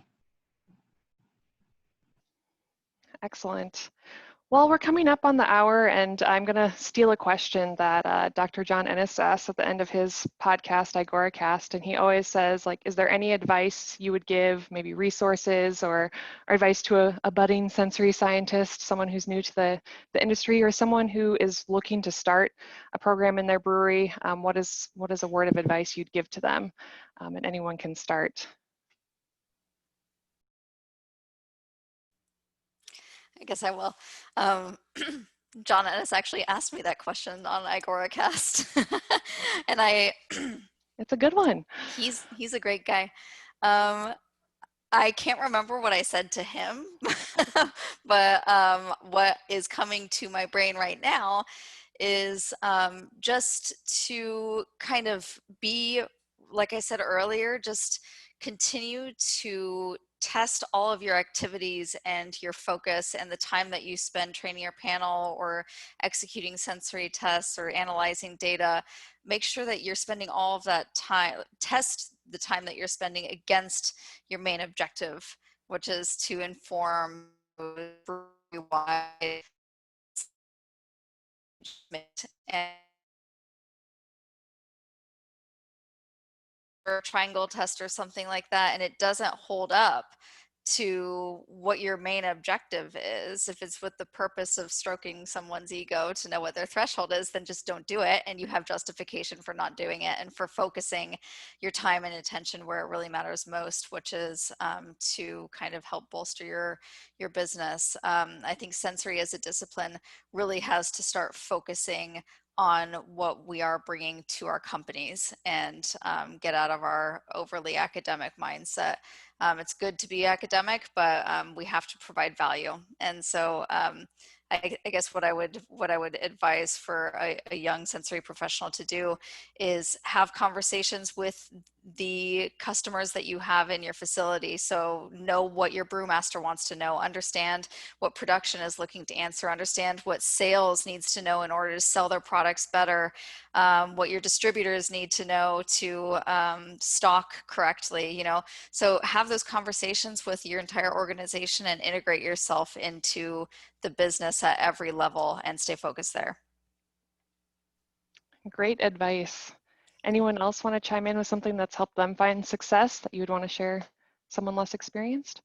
Excellent. Well, we're coming up on the hour, and I'm going to steal a question that Dr. John Ennis asks at the end of his podcast, IGORAcast, and he always says, like, is there any advice you would give, maybe resources or advice to a budding sensory scientist, someone who's new to the industry, or someone who is looking to start a program in their brewery? What is a word of advice you'd give to them? And anyone can start. I guess I will. John Ennis actually asked me that question on IGORAcast, and It's a good one. he's a great guy. I can't remember what I said to him, but what is coming to my brain right now is just to kind of be, like I said earlier, just continue to test all of your activities and your focus and the time that you spend training your panel or executing sensory tests or analyzing data. Make sure that you're spending all of that time, test the time that you're spending against your main objective, which is to inform brewery-wide and a triangle test or something like that, and it doesn't hold up to what your main objective is, if it's with the purpose of stroking someone's ego to know what their threshold is, then just don't do it, and you have justification for not doing it and for focusing your time and attention where it really matters most, which is to kind of help bolster your business. I think sensory as a discipline really has to start focusing on what we are bringing to our companies and get out of our overly academic mindset. It's good to be academic, but we have to provide value. And so I guess what I would advise for a young sensory professional to do is have conversations with the customers that you have in your facility. So know what your brewmaster wants to know, understand what production is looking to answer, understand what sales needs to know in order to sell their products better, what your distributors need to know to stock correctly, you know. So have those conversations with your entire organization and integrate yourself into the business at every level and stay focused there. Great advice. Anyone else want to chime in with something that's helped them find success that you would want to share, someone less experienced?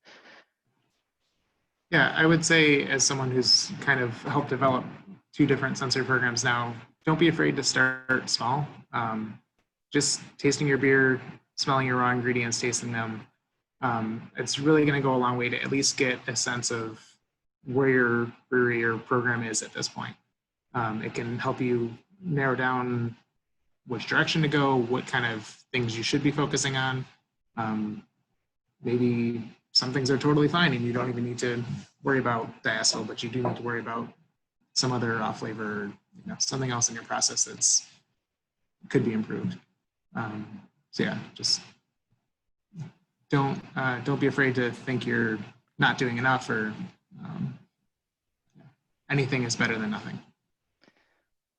Yeah, I would say, as someone who's kind of helped develop 2 different sensory programs now, don't be afraid to start small. Just tasting your beer, smelling your raw ingredients, tasting them. It's really going to go a long way to at least get a sense of where your brewery or program is at this point. It can help you narrow down which direction to go, what kind of things you should be focusing on. Maybe some things are totally fine and you don't even need to worry about diacetyl, but you do need to worry about some other off flavor, you know, something else in your process that's could be improved. So yeah, just don't be afraid to think you're not doing enough, or anything is better than nothing.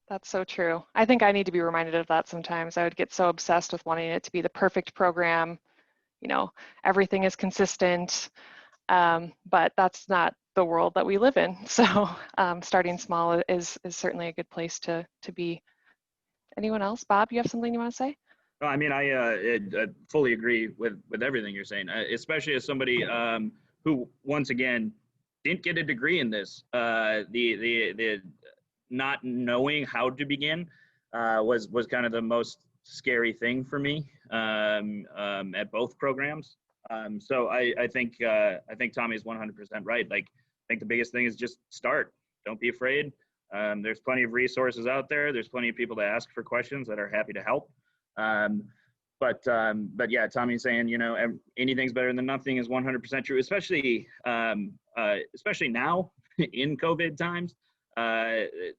That's so true. I think I need to be reminded of that sometimes. I would get so obsessed with wanting it to be the perfect program. You know, everything is consistent, but that's not the world that we live in. So starting small is certainly a good place to be. Anyone else? Bob, you have something you want to say? No, I mean, I fully agree with everything you're saying, especially as somebody who, once again, didn't get a degree in this. The not knowing how to begin was kind of the most scary thing for me at both programs. So I think Tommy is 100% right. Like, I think the biggest thing is just start. Don't be afraid. There's plenty of resources out there. There's plenty of people to ask for questions that are happy to help. But yeah, Tommy's saying, you know, anything's better than nothing is 100% true, especially now in COVID times.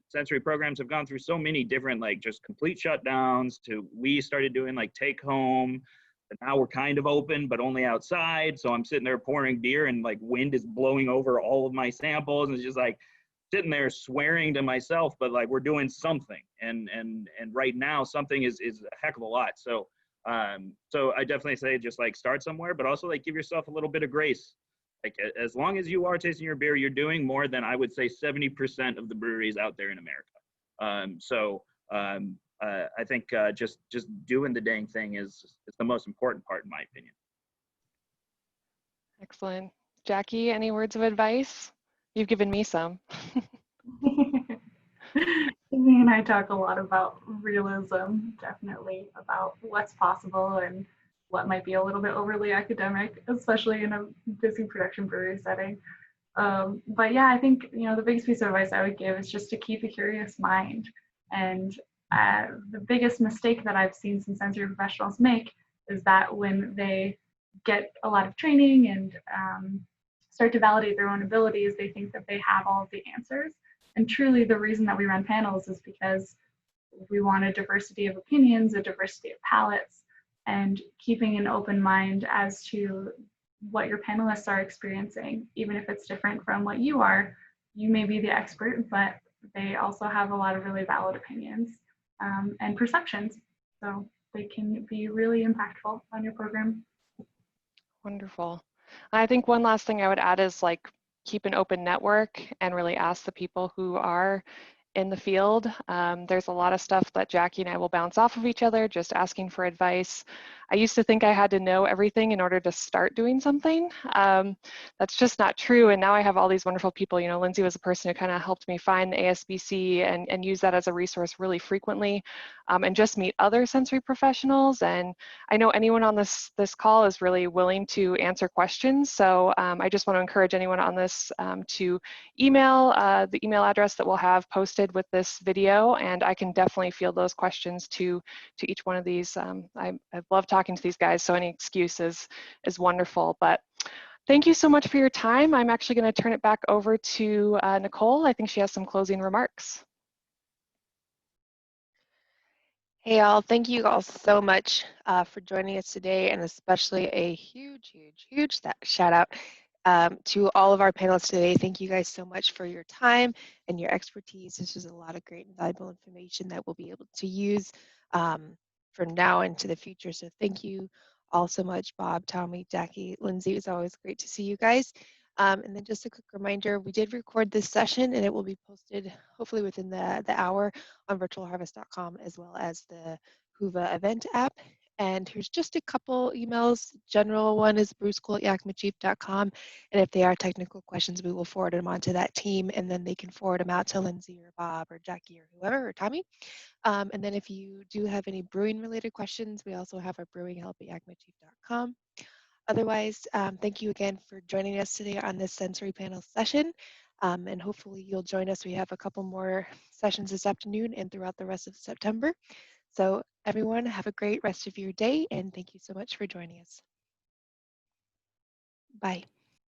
Sensory programs have gone through so many different, like, just complete shutdowns to we started doing like take home, and now we're kind of open, but only outside. So I'm sitting there pouring beer and like wind is blowing over all of my samples. And it's just like sitting there swearing to myself, but like we're doing something. And right now something is a heck of a lot. So so I definitely say just like start somewhere, but also like give yourself a little bit of grace. Like as long as you are tasting your beer, you're doing more than I would say 70% of the breweries out there in America. I think just doing the dang thing is the most important part, in my opinion. Excellent. Jackie, any words of advice? You've given me some. Amy and I talk a lot about realism, definitely about what's possible and what might be a little bit overly academic, especially in a busy production brewery setting. But yeah, I think the biggest piece of advice I would give is just to keep a curious mind. And the biggest mistake that I've seen some sensory professionals make is that when they get a lot of training and start to validate their own abilities, they think that they have all of the answers. And truly, the reason that we run panels is because we want a diversity of opinions, a diversity of palates, and keeping an open mind as to what your panelists are experiencing, even if it's different from what you are. You may be the expert, but they also have a lot of really valid opinions and perceptions. So they can be really impactful on your program. Wonderful. I think one last thing I would add is like keep an open network and really ask the people who are in the field. There's a lot of stuff that Jackie and I will bounce off of each other, just asking for advice. I used to think I had to know everything in order to start doing something. That's just not true. And now I have all these wonderful people. Lindsay was a person who kind of helped me find the ASBC and use that as a resource really frequently, and just meet other sensory professionals. And I know anyone on this call is really willing to answer questions. So I just want to encourage anyone on this to email the email address that we'll have posted with this video, and I can definitely field those questions to each one of these. I've loved talking to these guys, so any excuse is wonderful. But thank you so much for your time. I'm actually going to turn it back over to Nicole. I think she has some closing remarks. Hey all, thank you all so much for joining us today, and especially a huge shout out to all of our panelists today. Thank you guys so much for your time and your expertise. This was a lot of great and valuable information that we'll be able to use from now into the future. So thank you all so much, Bob, Tommy, Jackie, Lindsay. It's always great to see you guys. And then just a quick reminder, we did record this session and it will be posted hopefully within the hour on virtualharvest.com, as well as the Whova event app. And here's just a couple emails. General one is brewschool@yakimachief.com. And if they are technical questions, we will forward them on to that team, and then they can forward them out to Lindsay or Bob or Jackie or whoever, or Tommy. And then if you do have any brewing related questions, we also have our brewing help at yakimachief.com. Otherwise, thank you again for joining us today on this sensory panel session. And hopefully you'll join us. We have a couple more sessions this afternoon and throughout the rest of September. So everyone, have a great rest of your day, and thank you so much for joining us. Bye.